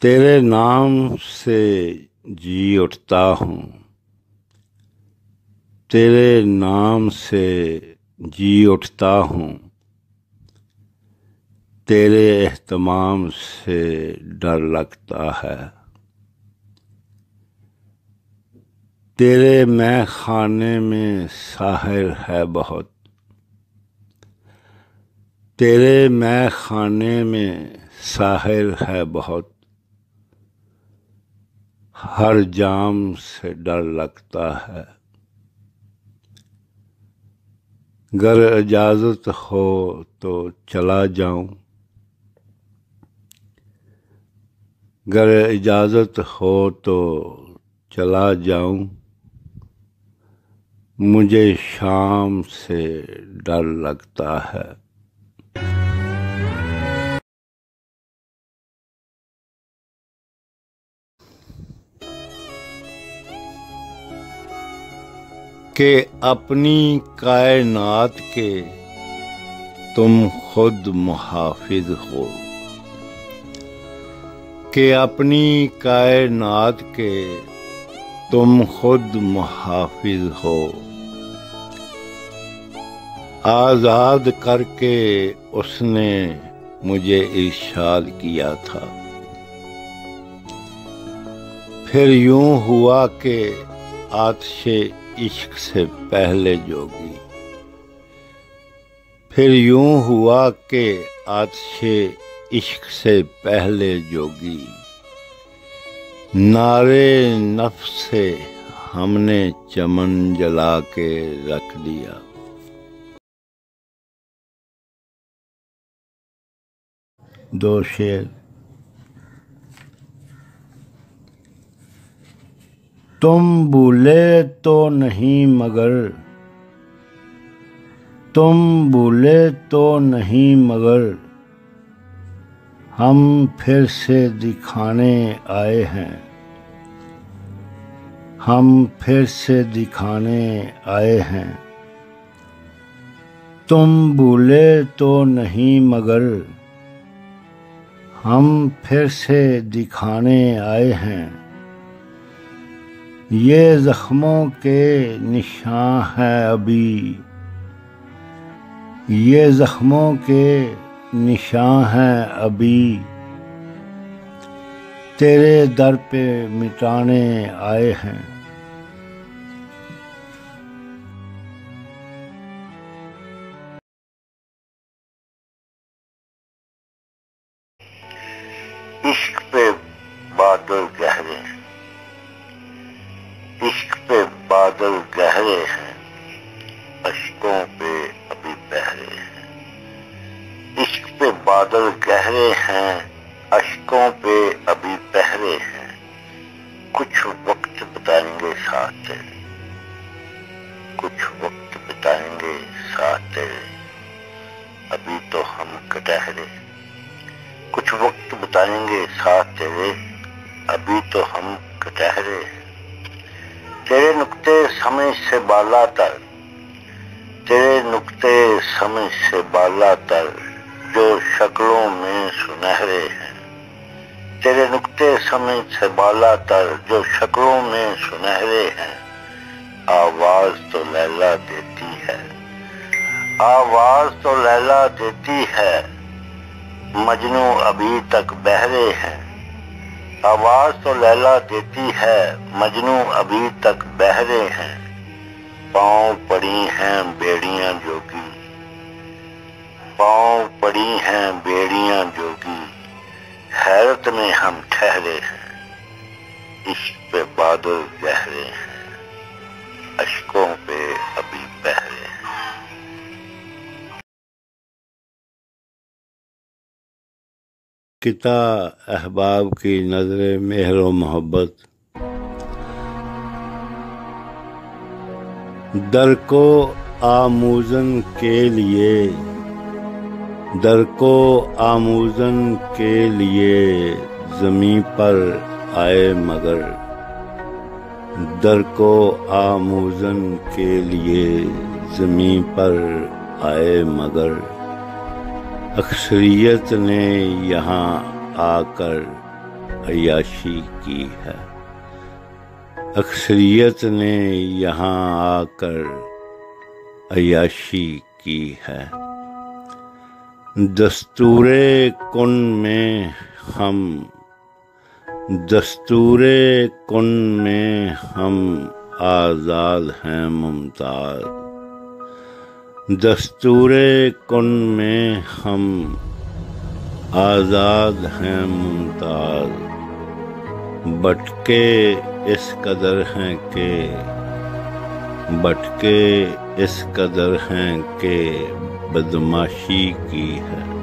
تیرے نام سے جی اٹھتا ہوں، تیرے نام سے جی اٹھتا ہوں، تیرے اہتمام سے ڈر لگتا ہے۔ تیرے مے خانے میں ساحر ہے بہت، تیرے مے خانے میں ساحر ہے بہت، ہر جام سے ڈر لگتا ہے۔ گر اجازت ہو تو چلا جاؤں، گر اجازت ہو تو چلا جاؤں، مجھے شام سے ڈر لگتا ہے۔ کہ اپنی کائنات کے تم خود محافظ ہو، کہ اپنی کائنات کے تم خود محافظ ہو، آزاد کر کے اس نے مجھے ارشاد کیا تھا۔ پھر یوں ہوا کہ آتش عشق سے پہلے جوگی، پھر یوں ہوا کہ آتش عشق سے پہلے جوگی، نعرے نفس سے ہم نے چمن جلا کے رکھ دیا۔ دو شعر۔ تم بھولے تو نہیں مگر، تم بھولے تو نہیں مگر، ہم پھر سے دکھانے آئے ہیں، ہم پھر سے دکھانے آئے ہیں۔ تم بھولے تو نہیں مگر، ہم پھر سے دکھانے آئے ہیں، یہ زخموں کے نشاں ہیں ابھی، یہ زخموں کے نشاں ہیں ابھی، تیرے در پہ مٹانے آئے ہیں۔ عشق پہ بادل گہرے ہیں، عشق پہ بادل گہرے ہیں، اشکوں پہ ابھی بہرے ہیں، عشق پہ بادل گہرے ہیں، اشکوں پہ ابھی بہرے ہیں، کچھ وقت بتائیں گے ساتھ تیرے، کچھ وقت بتائیں گے ساتھ تیرے، ابھی تو ہم کٹہرے، کچھ وقت بتائیں گے ساتھ تیرے، ابھی تو ہم کٹہرے ہیں۔ تیرے نقطے سمجھ سے بالا تر، تیرے نقطے سمجھ سے بالا تر، جو شکلوں میں سنہرے ہیں، تیرے نقطے سمجھ سے بالا تر، جو شکلوں میں سنہرے ہیں، آواز تو لیلا دیتی ہے، آواز تو لیلا دیتی ہے، مجنوں ابھی تک بہرے ہیں، آواز تو لیلا دیتی ہے، مجنوں ابھی تک بہرے ہیں، پاؤں پڑی ہیں بیڑیاں جوگی، پاؤں پڑی ہیں بیڑیاں جوگی، حیرت میں ہم ٹھہرے ہیں، عشق پہ بادل گہرے ہیں، اشکوں پہ ابھی بہرے ہیں۔ کتا احباب کی نظر مہر و محبت، در کو آموزن کے لیے، در کو آموزن کے لیے زمیں پر آئے مگر، در کو آموزن کے لیے زمیں پر آئے مگر، اکثریت نے یہاں آ کر عیاشی کی ہے، اکثریت نے یہاں آ کر عیاشی کی ہے۔ دستور کن میں ہم آزاد ہیں ممتاز، دستور کن میں ہم آزاد ہیں ممتاز، بٹکے اس قدر ہیں کہ بدماشی کی ہے۔